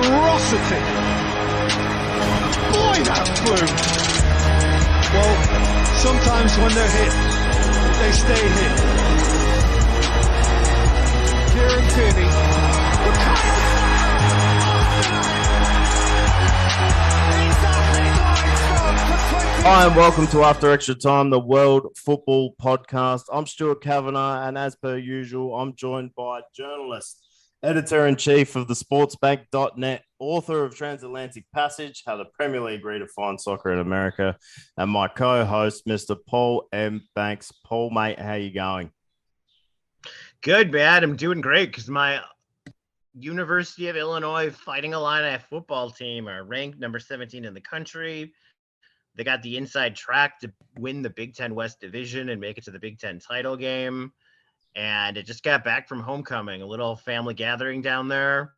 monstrosity. Boy, that flew. Well, sometimes when they're hit, they stay hit. Kieran Tierney. Hi and welcome to After Extra Time, the World Football Podcast. I'm Stuart Kavanagh, and as per usual, I'm joined by journalist, editor-in-chief of thesportsbank.net, author of Transatlantic Passage, How the Premier League Redefined Soccer in America, and my co-host, Mr. Paul M. Banks. Paul, mate, how you going? Good, man. I'm doing great because my University of Illinois Fighting Illini football team are ranked number 17 in the country. They got the inside track to win the Big Ten West Division and make it to the Big Ten title game. And it just got back from homecoming, a little family gathering down there.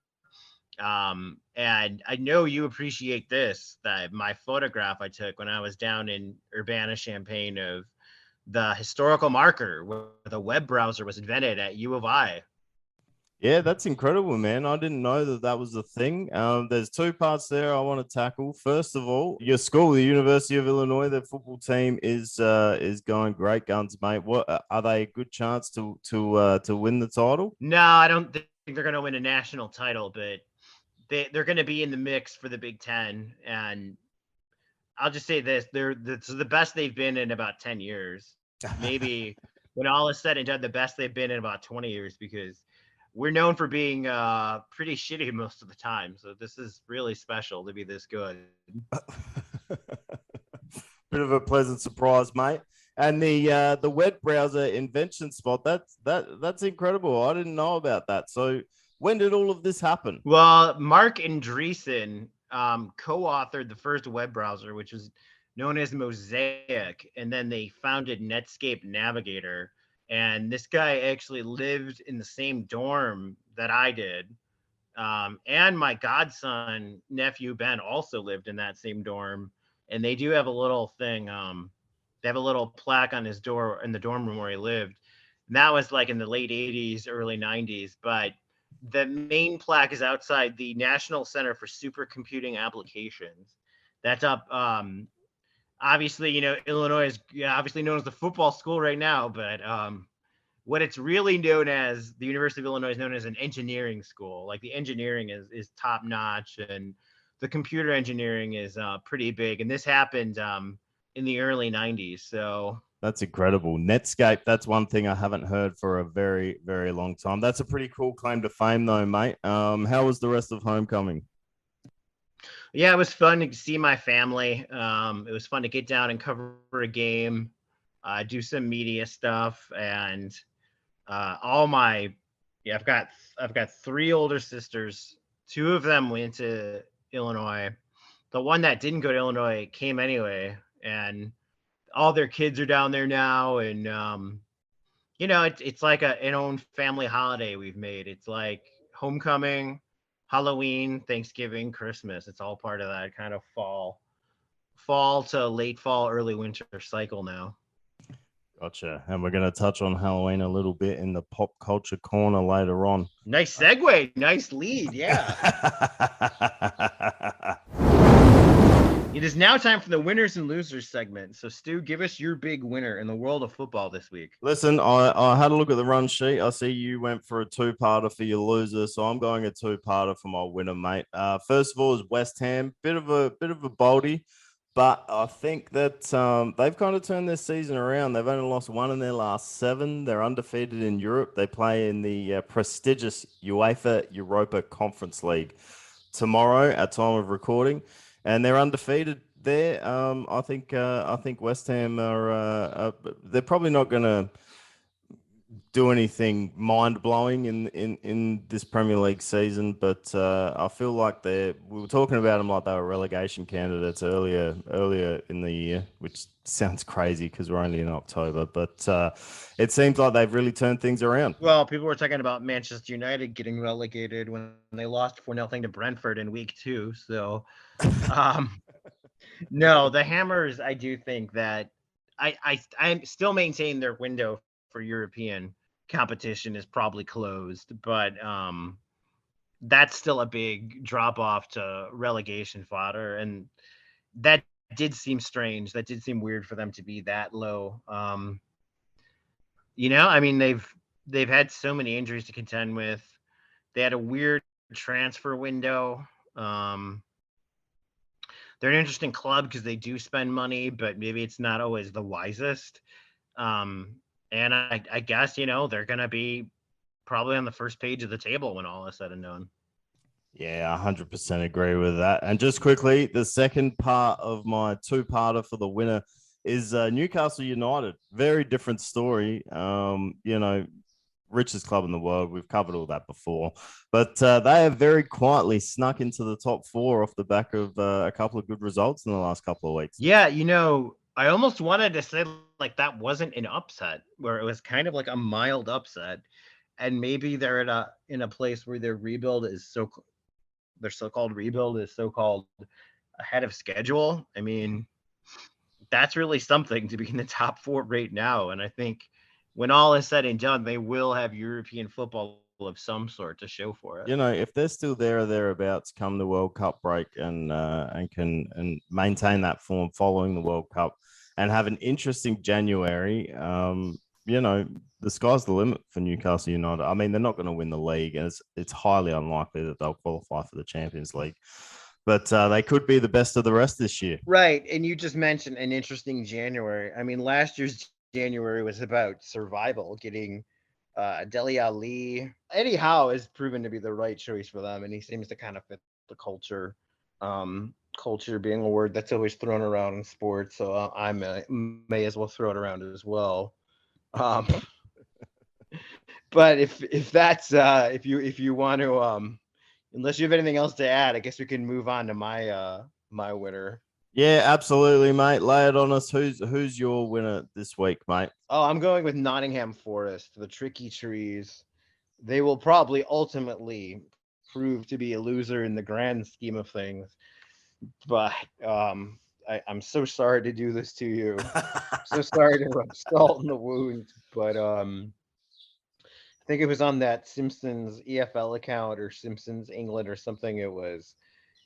And I know you appreciate this, that my photograph I took when I was down in Urbana-Champaign of the historical marker where the web browser was invented at U of I. Yeah, that's incredible, man. I didn't know that was a thing. There's two parts there I want to tackle. First of all, your school, the University of Illinois, their football team is going great guns, mate. What are they a good chance to win the title? No, I don't think they're going to win a national title, but they're going to be in the mix for the Big Ten. And I'll just say this: they're the best they've been in about 10 years. Maybe when all is said and done, the best they've been in about 20 years, because we're known for being pretty shitty most of the time. So this is really special to be this good. Bit of a pleasant surprise, mate. And the web browser invention spot, that's incredible. I didn't know about that. So when did all of this happen? Well, Mark Andreessen co-authored the first web browser, which is known as Mosaic, and then they founded Netscape Navigator. And this guy actually lived in the same dorm that I did. And my godson, nephew Ben, also lived in that same dorm. And they do have a little thing. They have a little plaque on his door in the dorm room where he lived. And that was like in the late 80s, early 90s. But the main plaque is outside the National Center for Supercomputing Applications. That's up. Obviously, Illinois is obviously known as the football school right now, but what it's really known as, the University of Illinois is known as an engineering school. Like the engineering is top notch, and the computer engineering is pretty big. And this happened in the early 90s. So that's incredible. Netscape, that's one thing I haven't heard for a very, very long time. That's a pretty cool claim to fame, though, mate. How was the rest of homecoming? Yeah, it was fun to see my family. It was fun to get down and cover a game, do some media stuff, and I've got 3 older sisters. 2 of them went to Illinois. The one that didn't go to Illinois came anyway, and all their kids are down there now. And it's like an own family holiday we've made. It's like homecoming, Halloween, Thanksgiving, Christmas. It's all part of that kind of fall to late fall, early winter cycle now. Gotcha. And we're going to touch on Halloween a little bit in the pop culture corner later on. Nice segue. Nice lead. Yeah. It is now time for the winners and losers segment. So, Stu, give us your big winner in the world of football this week. Listen, I had a look at the run sheet. I see you went for a 2-parter for your loser, so I'm going a 2-parter for my winner, mate. First of all is West Ham. Bit of a boldy, but I think that they've kind of turned their season around. They've only lost 1 in their last 7. They're undefeated in Europe. They play in the prestigious UEFA Europa Conference League tomorrow at time of recording. And they're undefeated there. I think West Ham are. They're probably not going to do anything mind-blowing in this Premier League season, but I feel like we were talking about them like they were relegation candidates earlier in the year, which sounds crazy because we're only in October, but it seems like they've really turned things around. Well, people were talking about Manchester United getting relegated when they lost 4-0 to Brentford in week 2. So, no, the Hammers, I do think that I still maintain their window for European competition is probably closed, but that's still a big drop off to relegation fodder, and that did seem strange. That did seem weird for them to be that low. I mean, they've had so many injuries to contend with. They had a weird transfer window. They're an interesting club because they do spend money, but maybe it's not always the wisest. And I guess, they're going to be probably on the first page of the table when all is said and done. Yeah, 100% agree with that. And just quickly, the second part of my two-parter for the winner is Newcastle United. Very different story. Richest club in the world. We've covered all that before. But they have very quietly snuck into the top four off the back of a couple of good results in the last couple of weeks. Yeah, I almost wanted to say like that wasn't an upset, where it was kind of like a mild upset. And maybe they're in a place where their so-called rebuild is so-called ahead of schedule. I mean, that's really something to be in the top four right now. And I think when all is said and done, they will have European football of some sort to show for it. If they're still there or thereabouts come the World Cup break and can maintain that form following the World Cup and have an interesting January, the sky's the limit for Newcastle United. I mean, they're not going to win the league, and it's highly unlikely that they'll qualify for the Champions League. But they could be the best of the rest this year. Right, and you just mentioned an interesting January. I mean, last year's January was about survival, getting Dele Alli. Eddie Howe has proven to be the right choice for them, and he seems to kind of fit the culture. Culture being a word that's always thrown around in sports, so I may as well throw it around as well. But if that's if you want to unless you have anything else to add, I guess we can move on to my winner. Yeah, absolutely, mate. Lay it on us. Who's your winner this week, mate? Oh, I'm going with Nottingham Forest, the Tricky Trees. They will probably ultimately prove to be a loser in the grand scheme of things. But I'm so sorry to do this to you. So sorry to rub salt in the wound. But I think it was on that Simpsons EFL account or Simpsons England or something. It was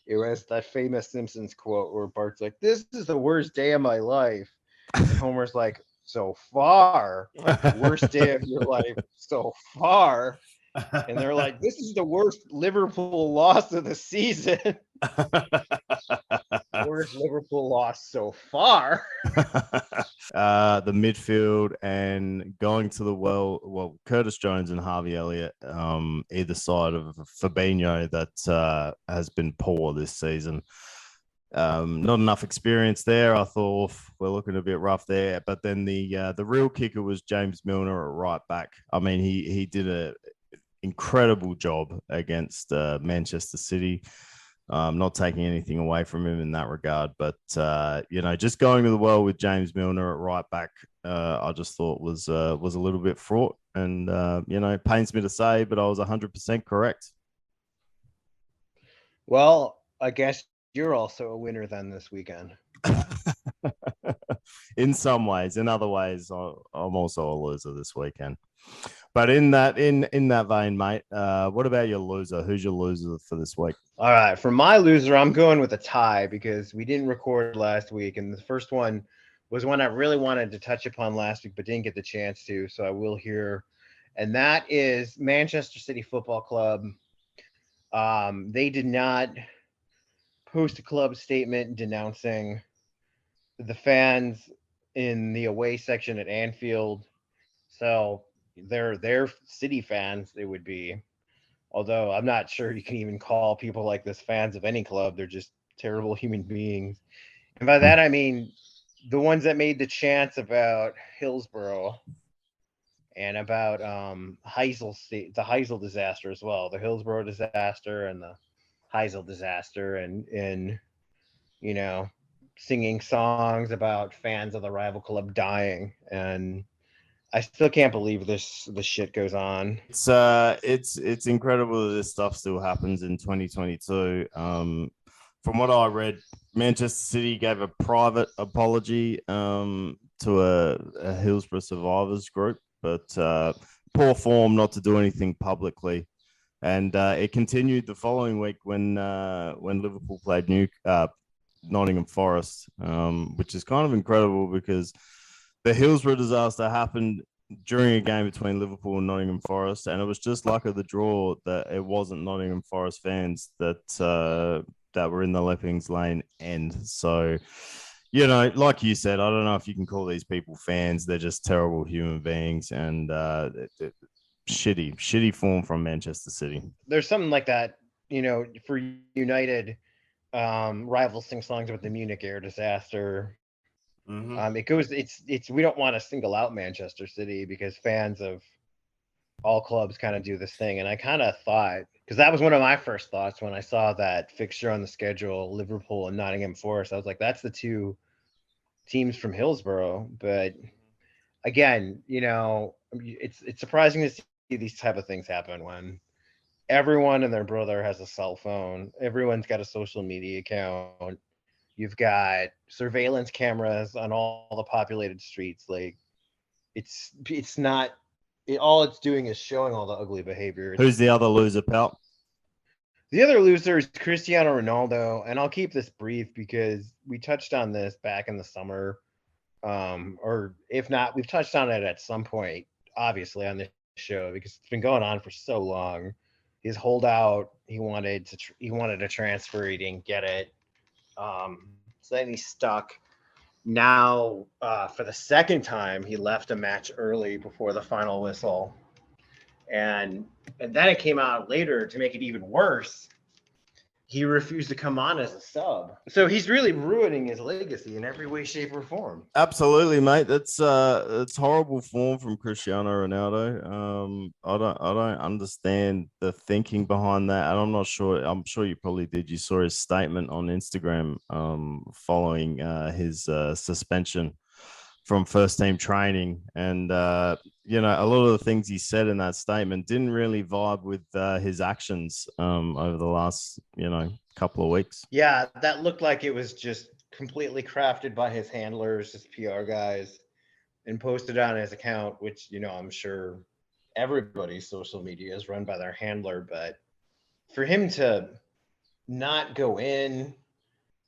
that famous Simpsons quote where Bart's like, "This is the worst day of my life." And Homer's like, "So far, worst day of your life so far." And they're like, "This is the worst Liverpool loss of the season." Worst Liverpool loss so far. The midfield and going to the well, Curtis Jones and Harvey Elliott, either side of Fabinho, that has been poor this season. Not enough experience there. I thought we're looking a bit rough there. But then the real kicker was James Milner at right back. I mean, he did an incredible job against Manchester City. Not taking anything away from him in that regard, but just going to the well with James Milner at right back, I just thought was a little bit fraught, and pains me to say, but I was 100% correct. Well, I guess you're also a winner then this weekend. In some ways, in other ways, I'm also a loser this weekend. But in that vein, mate, what about your loser? Who's your loser for this week? All right, for my loser, I'm going with a tie because we didn't record last week, and the first one was one I really wanted to touch upon last week, but didn't get the chance to, so I will here. And that is Manchester City Football Club. They did not post a club statement denouncing the fans in the away section at Anfield. So they're City fans, they would be. Although I'm not sure you can even call people like this fans of any club. They're just terrible human beings. And by that, I mean the ones that made the chants about Hillsborough and about the Heysel disaster as well. The Hillsborough disaster and the Heysel disaster and singing songs about fans of the rival club dying. And I still can't believe this shit goes on. It's incredible that this stuff still happens in 2022. From what I read, Manchester City gave a private apology to a Hillsborough survivors group, but poor form not to do anything publicly. And it continued the following week when Liverpool played Nottingham Forest, which is kind of incredible because the Hillsborough disaster happened during a game between Liverpool and Nottingham Forest, and it was just luck of the draw that it wasn't Nottingham Forest fans that were in the Leppings Lane end. So, like you said, I don't know if you can call these people fans. They're just terrible human beings, and shitty form from Manchester City. There's something like that, for United, rivals sing songs about the Munich air disaster. Mm-hmm. We don't want to single out Manchester City because fans of all clubs kind of do this thing. And I kind of thought, because that was one of my first thoughts when I saw that fixture on the schedule, Liverpool and Nottingham Forest. I was like, that's the two teams from Hillsborough. But again, it's surprising to see these type of things happen when everyone and their brother has a cell phone. Everyone's got a social media account. You've got surveillance cameras on all the populated streets. Like, it's not. All it's doing is showing all the ugly behavior. Who's the other loser, pal? The other loser is Cristiano Ronaldo, and I'll keep this brief because we touched on this back in the summer, or if not, we've touched on it at some point, obviously on this show because it's been going on for so long. His holdout, he wanted to transfer, he didn't get it. So then he's stuck. Now, for the second time, he left a match early before the final whistle. And then it came out later to make it even worse. He refused to come on as a sub. So he's really ruining his legacy in every way, shape, or form. Absolutely, mate. That's horrible form from Cristiano Ronaldo. I don't understand the thinking behind that, and I'm not sure. I'm sure you probably did. You saw his statement on Instagram following his suspension from first team training, and a lot of the things he said in that statement didn't really vibe with his actions over the last couple of weeks. Yeah, that looked like it was just completely crafted by his handlers, his PR guys, and posted on his account, which I'm sure everybody's social media is run by their handler. But for him to not go in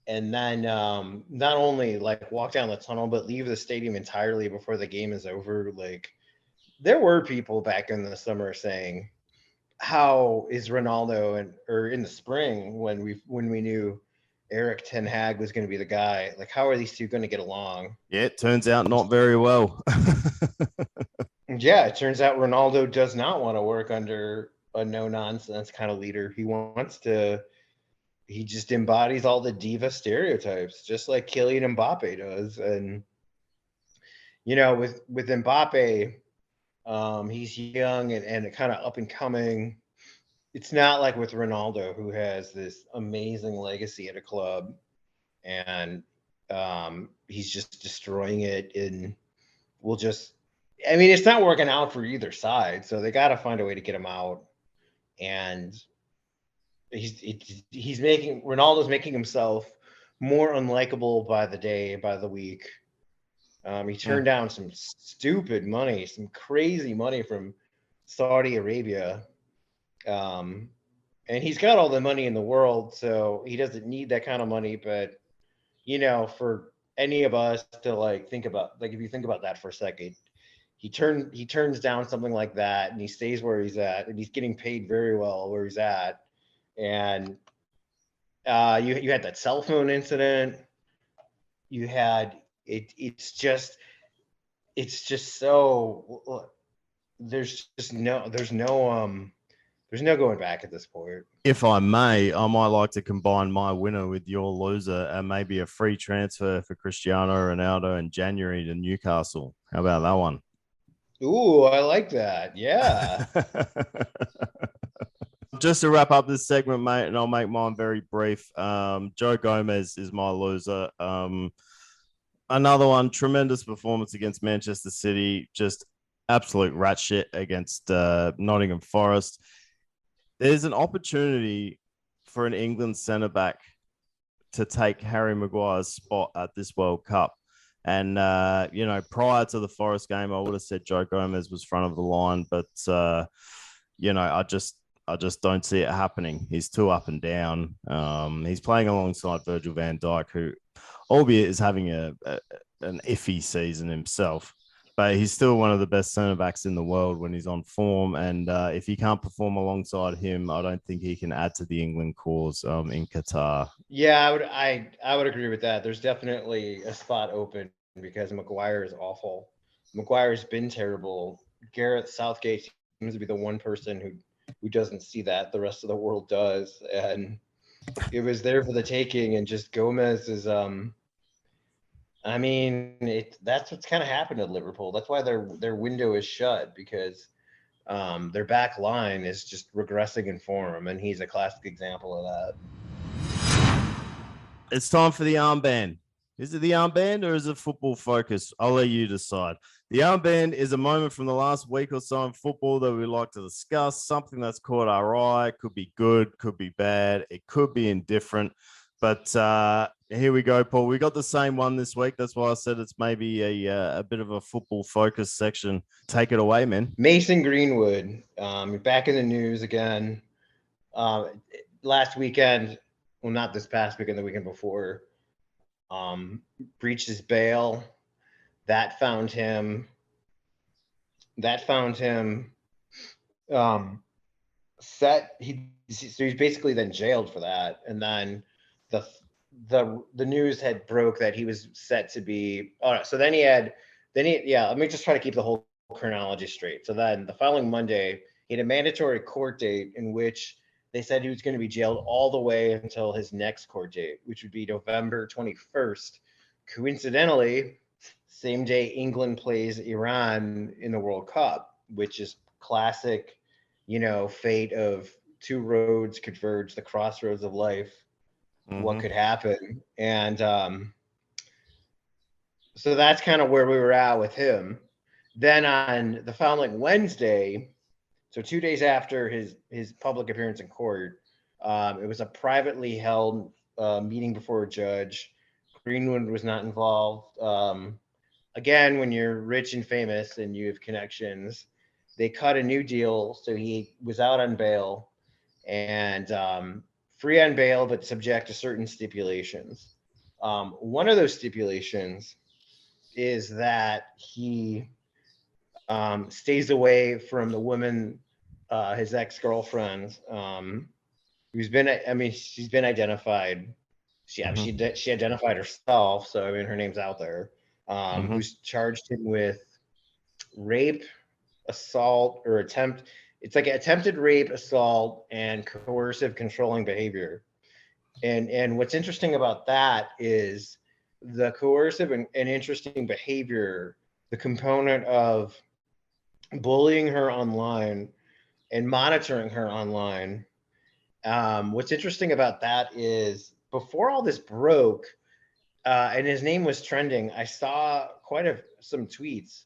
and then not only like walk down the tunnel, but leave the stadium entirely before the game is over. Like, there were people back in the summer saying, how is Ronaldo or in the spring when we knew Eric Ten Hag was going to be the guy, like, how are these two going to get along? Yeah, it turns out not very well. Yeah, it turns out Ronaldo does not want to work under a no-nonsense kind of leader. He just embodies all the diva stereotypes, just like Kylian Mbappe does. And, with Mbappe, he's young and kind of up and coming. It's not like with Ronaldo, who has this amazing legacy at a club, and he's just destroying it. And it's not working out for either side, so they got to find a way to get him out. And Ronaldo's making himself more unlikable by the day, by the week. He turned down some stupid money, some crazy money from Saudi Arabia. And he's got all the money in the world, so he doesn't need that kind of money. But, for any of us to think about, if you think about that for a second, he turns down something like that and he stays where he's at, and he's getting paid very well where he's at. And you had that cell phone incident. You had it's just so there's no going back at this point. If I may, I might like to combine my winner with your loser and maybe a free transfer for Cristiano Ronaldo in January to Newcastle. How about that one? Ooh, I like that. Yeah. Just to wrap up this segment, mate, and I'll make mine very brief. Joe Gomez is my loser. Another one, tremendous performance against Manchester City. Just absolute rat shit against Nottingham Forest. There's an opportunity for an England centre-back to take Harry Maguire's spot at this World Cup. And, prior to the Forest game, I would have said Joe Gomez was front of the line. But, I just don't see it happening. He's too up and down. He's playing alongside Virgil van Dijk, who, albeit is having an iffy season himself, but he's still one of the best centre backs in the world when he's on form. And if he can't perform alongside him, I don't think he can add to the England cause in Qatar. Yeah, I would agree with that. There's definitely a spot open because Maguire is awful. Maguire's been terrible. Gareth Southgate seems to be the one person who doesn't see that. The rest of the world does, and it was there for the taking. And just Gomez is I mean, that's what's kind of happened at Liverpool. That's why their window is shut, because their back line is just regressing in form, and he's a classic example of that. It's time for the armband. Is it the armband or is it football focus? I'll let you decide. The armband is a moment from the last week or so in football that we like to discuss, something that's caught our eye. Could be good, could be bad, it could be indifferent. But here we go, Paul. We got the same one this week. That's why I said it's maybe a bit of a football focus section. Take it away, man. Mason Greenwood, back in the news again. Last weekend, well, not this past weekend, the weekend before, breached his bail. That found him set. So he's basically then jailed for that, and then the news had broke that he was set to be. All right, so then let me just try to keep the whole chronology straight. So then the following Monday, he had a mandatory court date in which they said he was going to be jailed all the way until his next court date, which would be November 21st. Coincidentally, same day England plays Iran in the World Cup, which is classic, fate of two roads converge, the crossroads of life. Mm-hmm. What could happen? And so that's kind of where we were at with him. Then on the following Wednesday, so 2 days after his public appearance in court, it was a privately held meeting before a judge. Greenwood was not involved. Again, when you're rich and famous and you have connections, they cut a new deal. So he was out on bail and free on bail, but subject to certain stipulations. One of those stipulations is that he stays away from the woman, his ex-girlfriend, she's been identified. She identified herself, so I mean her name's out there. Who's charged him with rape, assault, or attempt. It's like attempted rape, assault, and coercive controlling behavior. And what's interesting about that is the coercive and interesting behavior, the component of bullying her online and monitoring her online. What's interesting about that is before all this broke, and his name was trending, I saw some tweets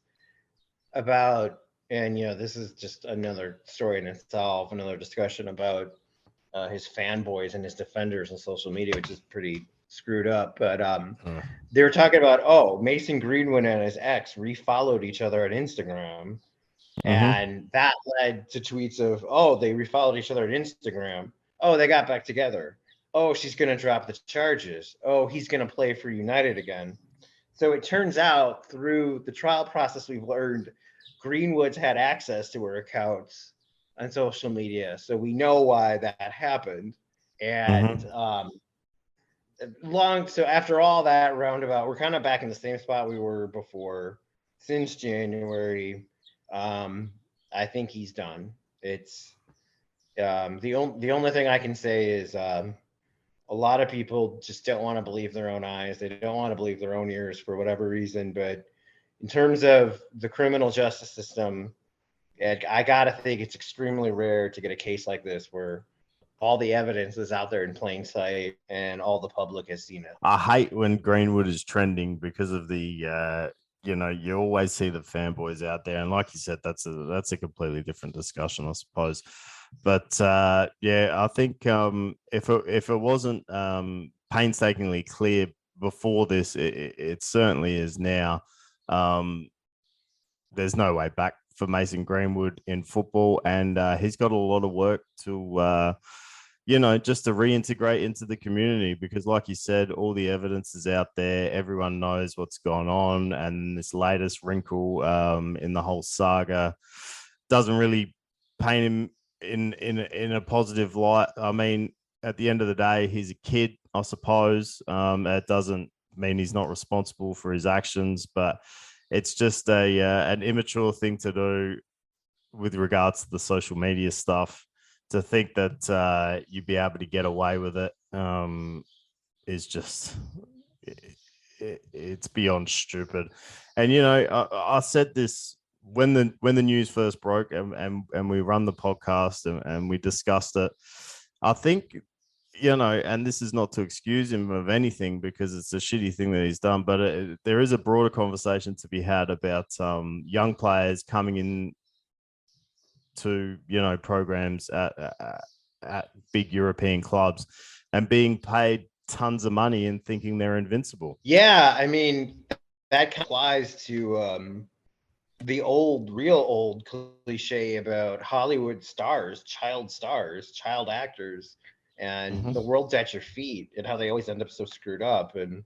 about, and this is just another story in itself, another discussion about his fanboys and his defenders on social media, which is pretty screwed up. But they were talking about, Mason Greenwood and his ex refollowed each other on Instagram. And that led to tweets of, they refollowed each other on Instagram. They got back together. She's going to drop the charges. He's going to play for United again. So it turns out through the trial process, we've learned Greenwood's had access to her accounts on social media. So we know why that happened. And so after all that roundabout, we're kind of back in the same spot we were before. Since January, I think he's done. It's the only thing I can say is a lot of people just don't want to believe their own eyes. They don't want to believe their own ears for whatever reason. But in terms of the criminal justice system, I got to think it's extremely rare to get a case like this where all the evidence is out there in plain sight and all the public has seen it. I hate when Greenwood is trending because of the, you always see the fanboys out there. And like you said, that's a completely different discussion, I suppose. But I think if it wasn't painstakingly clear before this, it certainly is now. There's no way back for Mason Greenwood in football, and he's got a lot of work to just to reintegrate into the community, because like you said, all the evidence is out there. Everyone knows what's gone on. And this latest wrinkle in the whole saga doesn't really paint him in a positive light. I mean, at the end of the day, he's a kid, I suppose. It doesn't mean he's not responsible for his actions, but it's just an immature thing to do with regards to the social media stuff. To think that you'd be able to get away with it is just it's beyond stupid. And I said this when the news first broke, and we run the podcast and we discussed it. I think, and this is not to excuse him of anything, because it's a shitty thing that he's done, but there is a broader conversation to be had about young players coming in to programs at big European clubs and being paid tons of money and thinking they're invincible. Yeah, I mean, that applies to the real old cliche about Hollywood stars, child actors, and the world's at your feet, and how they always end up so screwed up. And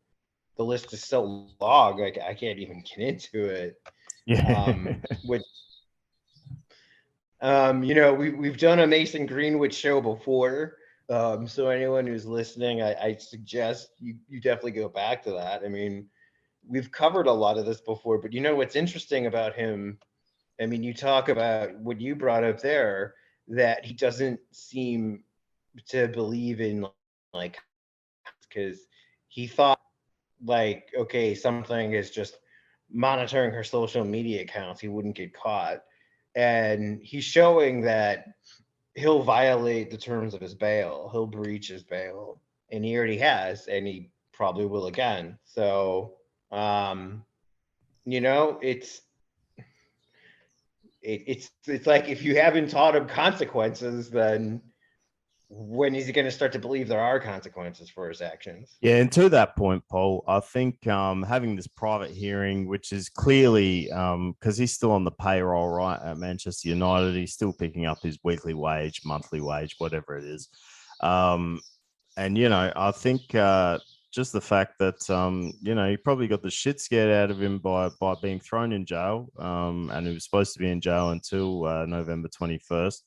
the list is so long, like I can't even get into it. Yeah. We've done a Mason Greenwood show before. So anyone who's listening, I suggest you definitely go back to that. I mean, we've covered a lot of this before, but what's interesting about him, I mean, you talk about what you brought up there, that he doesn't seem to believe in, like, because he thought, like, okay, something is just monitoring her social media accounts, he wouldn't get caught. And he's showing that he'll violate the terms of his bail. He'll breach his bail. And he already has, and he probably will again. So, it's like, if you haven't taught him consequences, then when is he going to start to believe there are consequences for his actions? Yeah, and to that point, Paul, I think having this private hearing, which is clearly because he's still on the payroll, right, at Manchester United, he's still picking up his weekly wage, monthly wage, whatever it is. And, I think just the fact that, he probably got the shit scared out of him by being thrown in jail. And he was supposed to be in jail until November 21st.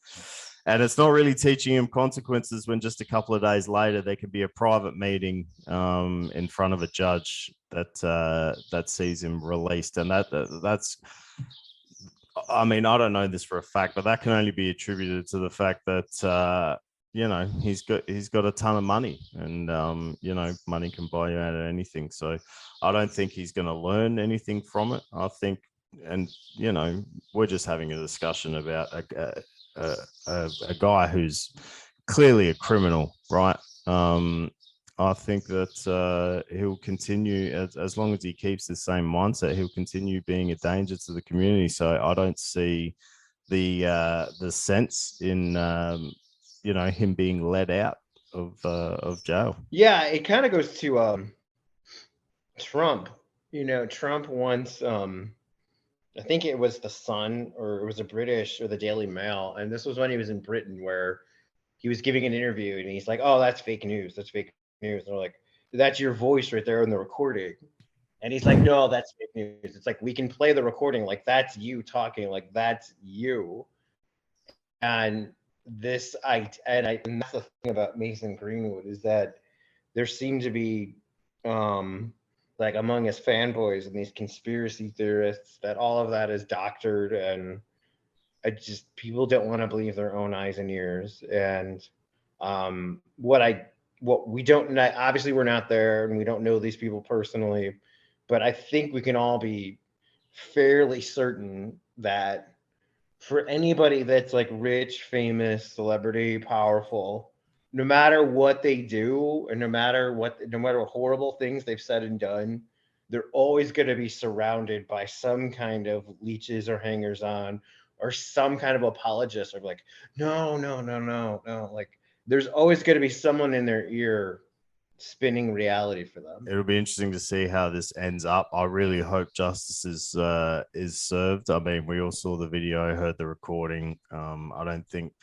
And it's not really teaching him consequences when just a couple of days later there could be a private meeting in front of a judge that sees him released. And that's, I mean, I don't know this for a fact, but that can only be attributed to the fact that he's got a ton of money, and money can buy you out of anything. So I don't think he's going to learn anything from it. I think, and we're just having a discussion about a guy who's clearly a criminal, right? I think that he'll continue, as long as he keeps the same mindset, he'll continue being a danger to the community. So I don't see the sense in him being let out of jail. Yeah, it kind of goes to Trump. Trump once, I think it was the Sun, or it was a British, or the Daily Mail, and this was when he was in Britain, where he was giving an interview, and he's like, "Oh, that's fake news. That's fake news." And they're like, "That's your voice right there in the recording." And he's like, "No, that's fake news. It's like, we can play the recording. Like, that's you talking. Like, that's you." And and that's the thing about Mason Greenwood, is that there seemed to be like, among his fanboys and these conspiracy theorists, that all of that is doctored, and people don't want to believe their own eyes and ears. And what we don't know, obviously we're not there and we don't know these people personally, but I think we can all be fairly certain that for anybody that's like rich, famous, celebrity, powerful, no matter what they do, and no matter what horrible things they've said and done, they're always going to be surrounded by some kind of leeches or hangers on, or some kind of apologist, or like, no. Like, there's always going to be someone in their ear spinning reality for them. It'll be interesting to see how this ends up. I really hope justice is served. I mean, we all saw the video, heard the recording. I don't think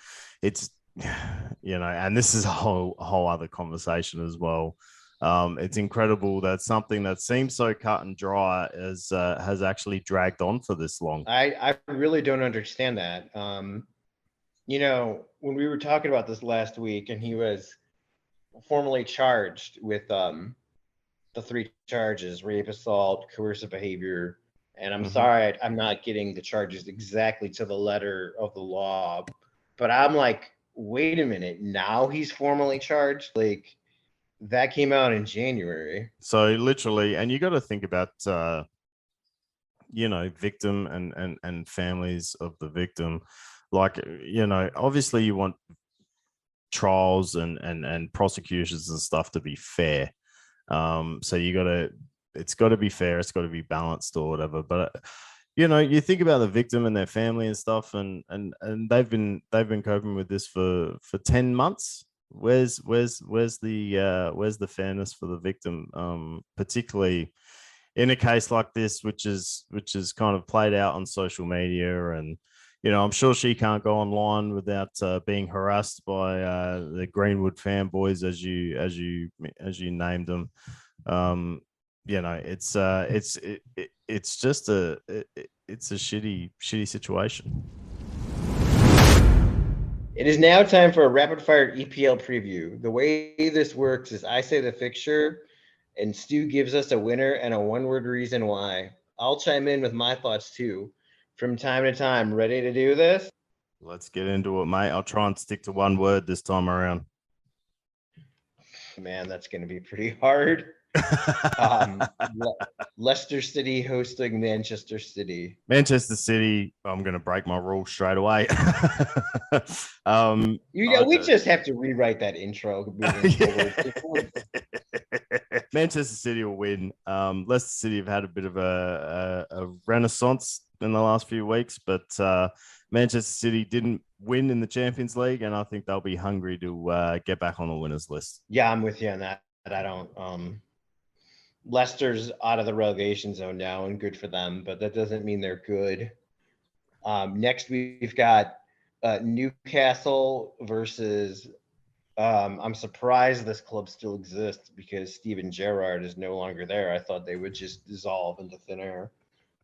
it's, and this is a whole other conversation as well. It's incredible that something that seems so cut and dry has actually dragged on for this long. I really don't understand that. When we were talking about this last week, and he was formally charged with the 3 charges: rape, assault, coercive behavior. And I'm sorry, I'm not getting the charges exactly to the letter of the law, but I'm like, wait a minute, now he's formally charged? Like, that came out in January. So literally, and you got to think about, victim and families of the victim. Like, obviously you want trials and prosecutions and stuff to be fair. So it's got to be fair. It's got to be balanced or whatever. But you think about the victim and their family and stuff, and they've been coping with this for 10 months. Where's the fairness for the victim, particularly in a case like this, which is kind of played out on social media? And I'm sure she can't go online without being harassed by the Greenwood fanboys, as you named them. It's just a shitty situation. It is now time for a rapid fire EPL preview. The way this works is I say the fixture, and Stu gives us a winner and a one-word reason why. I'll chime in with my thoughts too from time to time. Ready to do this? Let's get into it, mate. I'll try and stick to one word this time around. Man, that's going to be pretty hard. Leicester City hosting Manchester City. Manchester City. I'm going to break my rule straight away. We just have to rewrite that intro. Manchester City will win. Leicester City have had a bit of a renaissance in the last few weeks, but Manchester City didn't win in the Champions League, and I think they'll be hungry to get back on the winners list. Yeah, I'm with you on that. I don't. Leicester's out of the relegation zone now, and good for them, but that doesn't mean they're good. Next, we've got Newcastle versus. I'm surprised this club still exists because Steven Gerrard is no longer there. I thought they would just dissolve into thin air.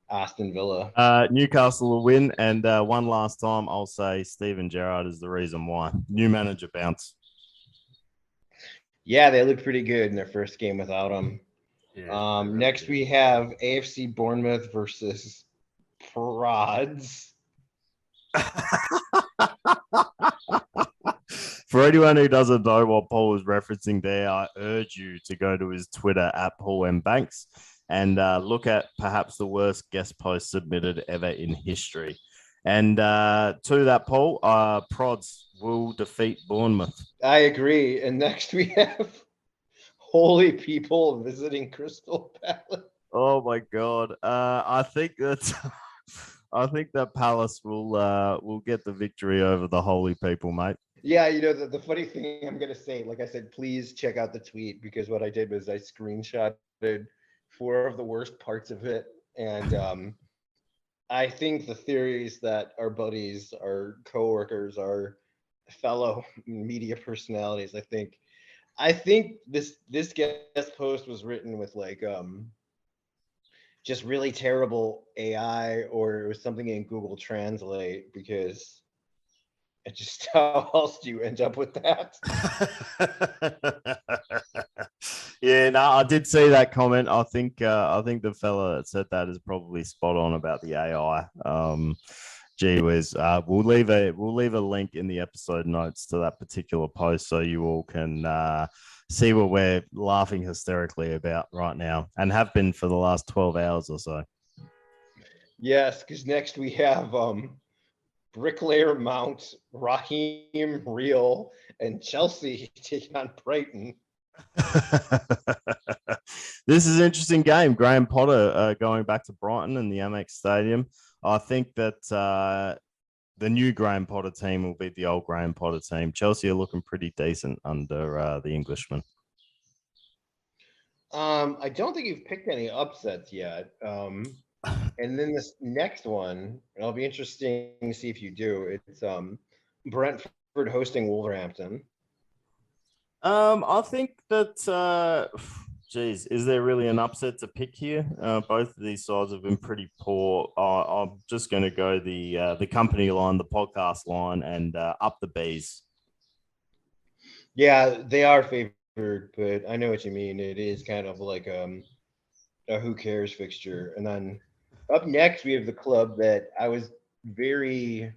Aston Villa. Newcastle will win, and one last time, I'll say Steven Gerrard is the reason why. New manager bounce. Yeah, they looked pretty good in their first game without him. Yeah, next, we have AFC Bournemouth versus Prods. For anyone who doesn't know what Paul is referencing there, I urge you to go to his Twitter at Paul M. Banks and look at perhaps the worst guest post submitted ever in history. And to that, Paul, Prods will defeat Bournemouth. I agree. And next we have Holy People visiting Crystal Palace. Oh my God! I think that Palace will get the victory over the Holy People, mate. Yeah, the funny thing I'm gonna say, like I said, please check out the tweet, because what I did was I screenshotted 4 of the worst parts of it, and I think the theories that our buddies, our coworkers, our fellow media personalities, I think this guest post was written with just really terrible AI, or it was something in Google Translate, because it just, how else do you end up with that? Yeah, no, I did see that comment. I think the fella that said that is probably spot on about the AI. Gee whiz. We'll leave a link in the episode notes to that particular post, so you all can see what we're laughing hysterically about right now, and have been for the last 12 hours or so. Yes, because next we have Bricklayer Mount, Raheem Real, and Chelsea taking on Brighton. This is an interesting game. Graham Potter going back to Brighton in the Amex Stadium. I think that the new Graham Potter team will beat the old Graham Potter team. Chelsea are looking pretty decent under the Englishman. I don't think you've picked any upsets yet. And then this next one, it'll be interesting to see if you do. It's Brentford hosting Wolverhampton. I think that, geez, is there really an upset to pick here? Both of these sides have been pretty poor. I'm just going to go the company line, the podcast line, and up the bees. Yeah, they are favored, but I know what you mean. It is kind of like a who cares fixture. And then up next, we have the club that I was very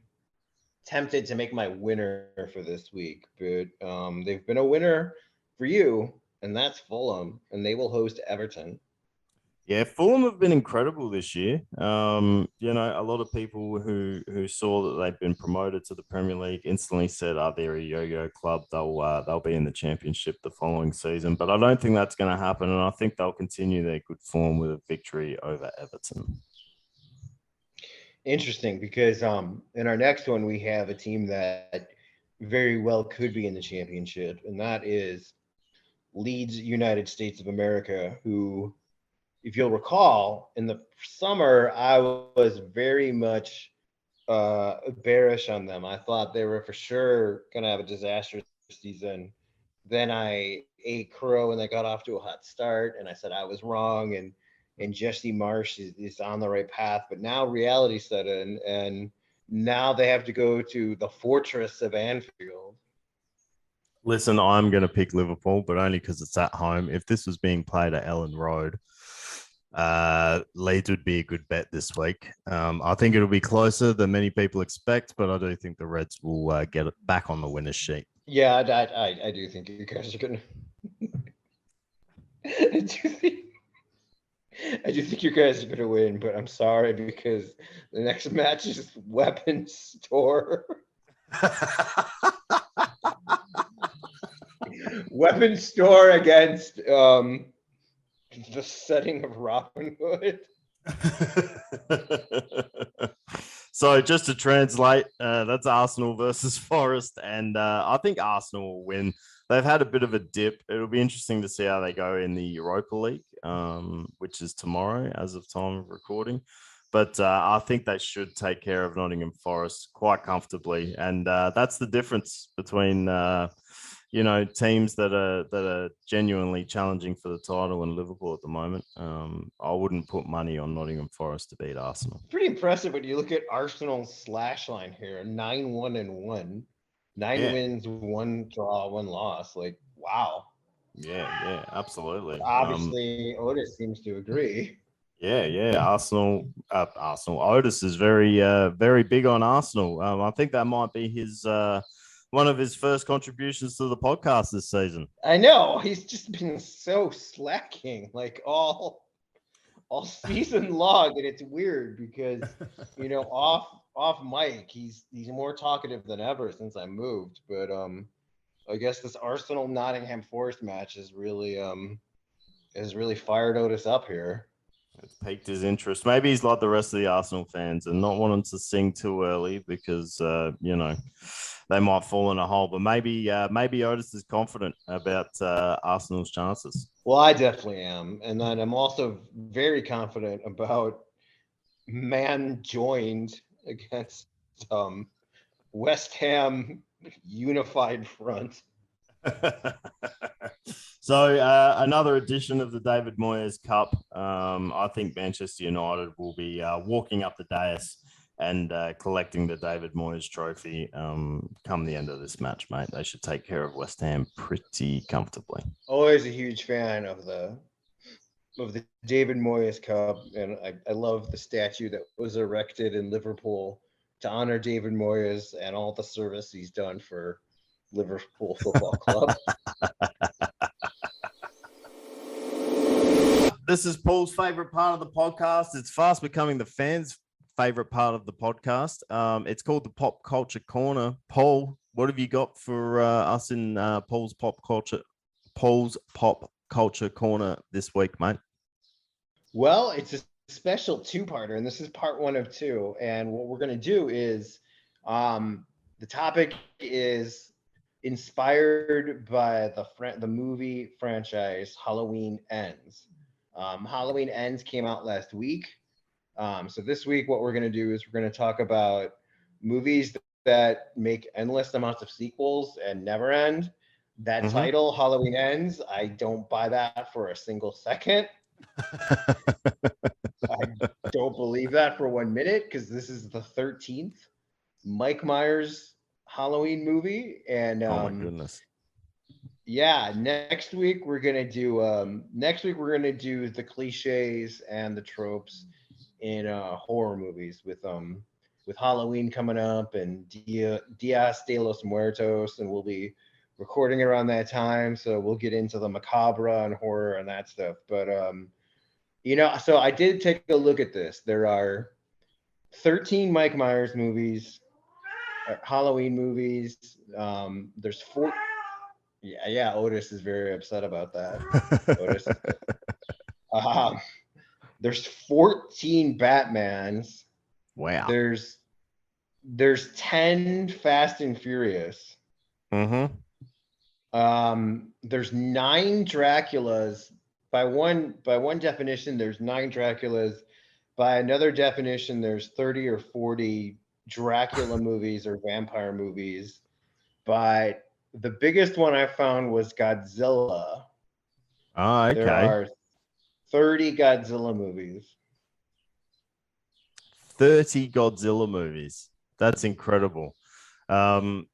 tempted to make my winner for this week, but they've been a winner for you, and that's Fulham, and they will host Everton. Yeah, Fulham have been incredible this year. A lot of people who saw that they've been promoted to the Premier League instantly said, "Oh, they're a yo-yo club. They'll be in the Championship the following season." But I don't think that's going to happen, and I think they'll continue their good form with a victory over Everton. Interesting, because in our next one we have a team that very well could be in the championship, and that is Leeds United States of America, who, if you'll recall, in the summer I was very much bearish on them. I thought they were for sure going to have a disastrous season. Then I ate crow and they got off to a hot start, and I said I was wrong. And Jesse Marsh is on the right path, but now reality set in, and now they have to go to the fortress of Anfield. Listen, I'm going to pick Liverpool, but only because it's at home. If this was being played at Ellen Road, Leeds would be a good bet this week. I think it'll be closer than many people expect, but I do think the Reds will get it back on the winner's sheet. Yeah, I do think you guys are gonna. I do think you guys are gonna win, but I'm sorry because the next match is Weapon Store. Weapon Store against the setting of Robin Hood. So just to translate, that's Arsenal versus Forest, and I think Arsenal will win. They've had a bit of a dip. It'll be interesting to see how they go in the Europa League, which is tomorrow as of time of recording. But I think they should take care of Nottingham Forest quite comfortably, and that's the difference between teams that are genuinely challenging for the title in Liverpool at the moment. I wouldn't put money on Nottingham Forest to beat Arsenal. Pretty impressive when you look at Arsenal's slash line here: 9-1-1, 9 wins, 1 draw, 1 loss. Like, wow. Yeah, absolutely. Obviously, Otis seems to agree. Yeah. Arsenal. Otis is very big on Arsenal. I think that might be his one of his first contributions to the podcast this season. I know, he's just been so slacking, like all season long, and it's weird because off mic he's more talkative than ever since I moved. But I guess this Arsenal Nottingham Forest match has really fired Otis up here. It's piqued his interest. Maybe he's like the rest of the Arsenal fans and not wanting to sing too early because they might fall in a hole. But maybe Otis is confident about Arsenal's chances. Well, I definitely am, and then I'm also very confident about man joined against West Ham Unified Front. So another edition of the David Moyes Cup. I think Manchester United will be walking up the dais and collecting the David Moyes trophy come the end of this match, mate. They should take care of West Ham pretty comfortably. Always a huge fan of the David Moyes Cup, and I love the statue that was erected in Liverpool to honor David Moyes and all the service he's done for Liverpool Football Club. This is Paul's favorite part of the podcast. It's fast becoming the fans' favorite part of the podcast. It's called the Pop Culture Corner. Paul, what have you got for us in Paul's Pop Culture Corner this week, mate? Well, it's a special two-parter, and this is part 1 of 2. And what we're going to do is the topic is inspired by the movie franchise Halloween Ends. Halloween Ends came out last week. So this week, what we're going to do is we're going to talk about movies that make endless amounts of sequels and never end. That title, Halloween Ends, I don't buy that for a single second. I don't believe that for 1 minute because this is the 13th Mike Myers Halloween movie. And Oh my goodness. yeah, next week we're gonna do the cliches and the tropes in horror movies with Halloween coming up and Dias de los Muertos, and we'll be recording around that time, so we'll get into the macabre and horror and that stuff. But so I did take a look at this. There are 13 Mike Myers movies, Halloween movies. There's four. Yeah. Otis is very upset about that. Otis. There's 14 Batmans. Wow. There's 10 Fast and Furious. Mm-hmm. There's 9 Draculas. By one definition, there's 9 Draculas. By another definition, there's 30 or 40 Dracula movies or vampire movies. But the biggest one I found was Godzilla. Oh, okay. There are 30 Godzilla movies. 30 Godzilla movies. That's incredible. Fun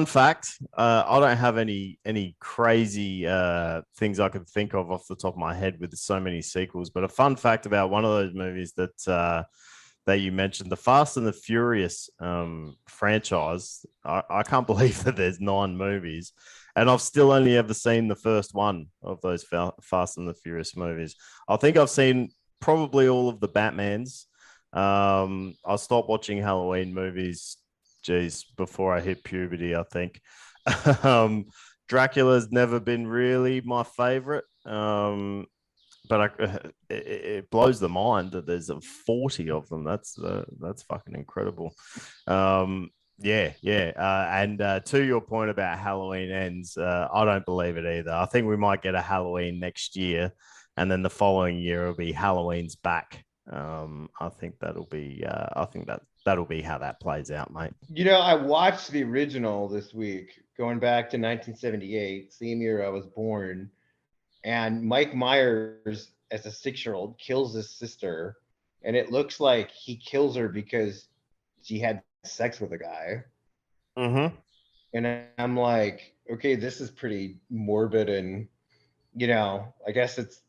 fact, I don't have any crazy things I can think of off the top of my head with so many sequels, but a fun fact about one of those movies that you mentioned, the Fast and the Furious franchise, I can't believe that there's 9 movies, and I've still only ever seen the first one of those Fast and the Furious movies. I think I've seen probably all of the Batmans. I stopped watching Halloween movies before I hit puberty, I think. Dracula's never been really my favorite, but it blows the mind that there's 40 of them. That's fucking incredible. And to your point about Halloween Ends, I don't believe it either. I think we might get a Halloween next year, and then the following year it'll be Halloween's back. I think that'll be how that plays out, mate. I watched the original this week, going back to 1978, same year I was born, and Mike Myers, as a 6-year-old, kills his sister, and it looks like he kills her because she had sex with a guy. Mm-hmm. And I'm like, okay, this is pretty morbid, and I guess it's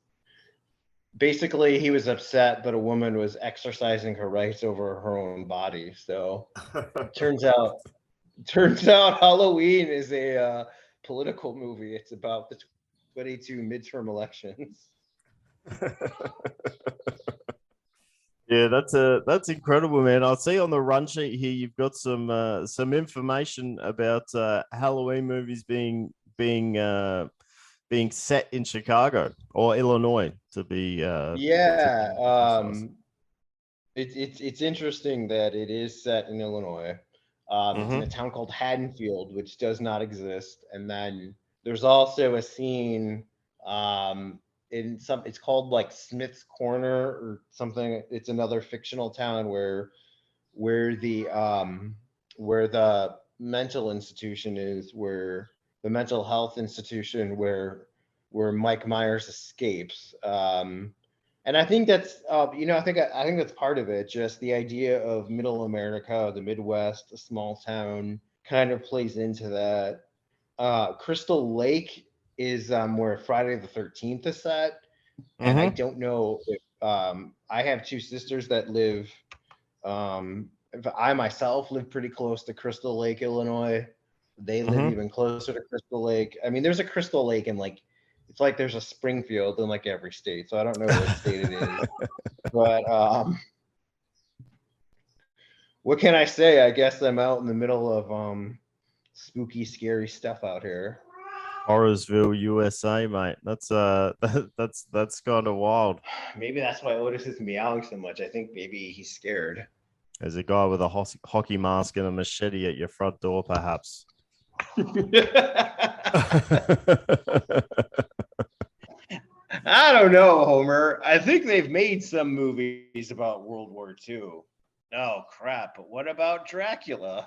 basically he was upset, but a woman was exercising her rights over her own body. So turns out Halloween is a political movie. It's about the 22 midterm elections. Yeah, that's incredible, man. I'll see on the run sheet here you've got some information about Halloween movies being set in Chicago or Illinois to be. It's interesting that it is set in Illinois. It's in a town called Haddonfield, which does not exist. And then there's also a scene it's called like Smith's Corner or something. It's another fictional town where the mental institution is, where the mental health institution where Mike Myers escapes. And I think that's I think that's part of it. Just the idea of middle America, the Midwest, a small town, kind of plays into that. Crystal Lake is where Friday the 13th is set, and I don't know if I have 2 sisters that live. I myself live pretty close to Crystal Lake, Illinois. They live even closer to Crystal Lake. I mean, there's a Crystal Lake in it's like there's a Springfield in like every state. So I don't know what state it is. But what can I say? I guess I'm out in the middle of spooky, scary stuff out here. Horrorsville, USA, mate. That's kind of wild. Maybe that's why Otis is meowing so much. I think maybe he's scared. There's a guy with a hockey mask and a machete at your front door, perhaps. I don't know, Homer. I think they've made some movies about World War II. Oh, crap. But what about Dracula?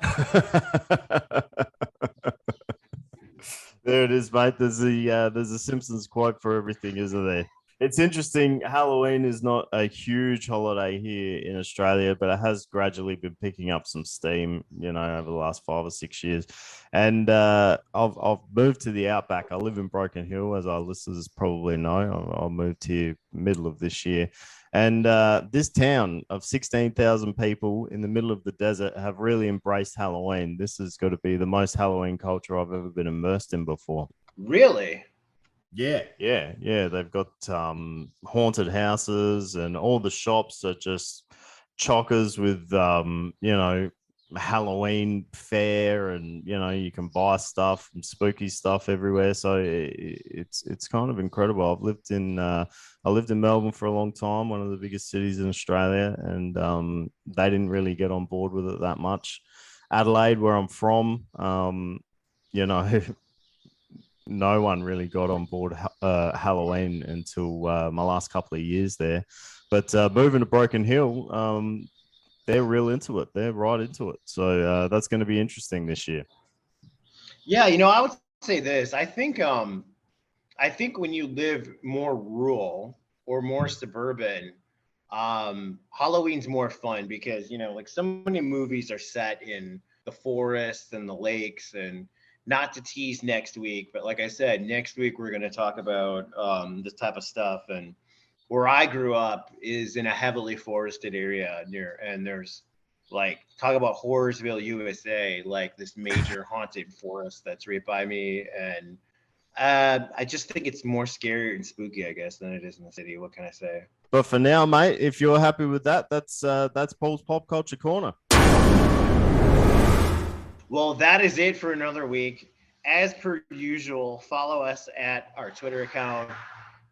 There it is, mate. There's a Simpsons quote for everything, isn't there? It's interesting. Halloween is not a huge holiday here in Australia, but it has gradually been picking up some steam, over the last 5 or 6 years. And I've moved to the outback. I live in Broken Hill, as our listeners probably know. I moved here middle of this year. And this town of 16,000 people in the middle of the desert have really embraced Halloween. This has got to be the most Halloween culture I've ever been immersed in before. Really? Yeah. They've got haunted houses, and all the shops are just chockers with, Halloween fair, and you can buy stuff and spooky stuff everywhere. So it's kind of incredible. I lived in Melbourne for a long time, one of the biggest cities in Australia, and they didn't really get on board with it that much. Adelaide, where I'm from, no one really got on board Halloween until my last couple of years there. But moving to Broken Hill, they're real into it. They're right into it. So that's going to be interesting this year. Yeah, I would say this. I think when you live more rural or more suburban, Halloween's more fun because, like so many movies are set in the forests and the lakes, and not to tease next week, but like I said, next week we're going to talk about this type of stuff. And where I grew up is in a heavily forested area and there's talk about Horrorsville, USA, like this major haunted forest that's right by me. And I just think it's more scary and spooky, I guess, than it is in the city. What can I say? But for now, mate, if you're happy with that, that's Paul's Pop Culture Corner. Well, that is it for another week. As per usual, follow us at our Twitter account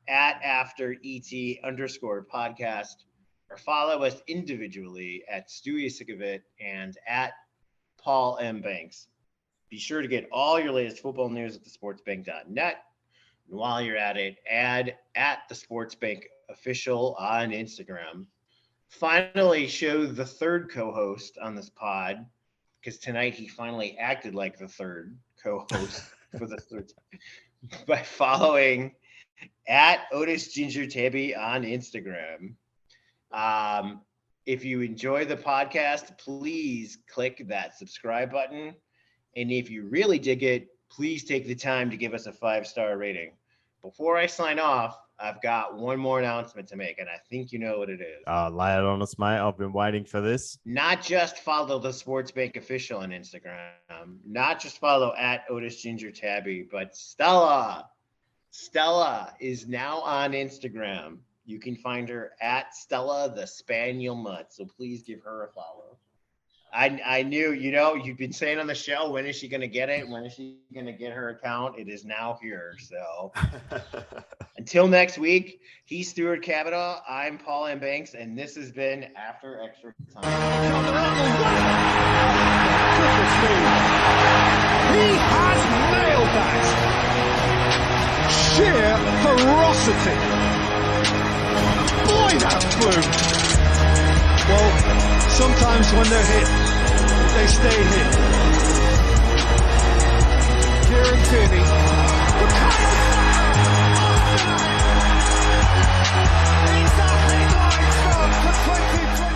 at @AfterET_podcast, or follow us individually at Stewie Sick of It and at Paul M. Banks. Be sure to get all your latest football news at thesportsbank.net. And while you're at it, add at the Sportsbank Official on Instagram. Finally, show the third co-host on this pod, because tonight he finally acted like the third co-host for the third time by following at Otis Ginger Tabby on Instagram. If you enjoy the podcast, please click that subscribe button. And if you really dig it, please take the time to give us a 5-star rating. Before I sign off, I've got one more announcement to make, and I think you know what it is. Lay it on us, mate. I've been waiting for this. Not just follow the Sportsbank Official on Instagram, not just follow at Otis Ginger Tabby, but Stella is now on Instagram. You can find her at Stella the Spaniel Mutt, so please give her a follow. I knew, you've been saying on the show, when is she going to get it? When is she going to get her account? It is now here. So until next week, he's Stuart Cavanaugh. I'm Paul M. Banks, and this has been After Extra Time. He has nailed that. Sheer ferocity. Boy, that flew. Well, sometimes when they're hit, they stay hit. Kieran Tierney. He's a headline start for 2020.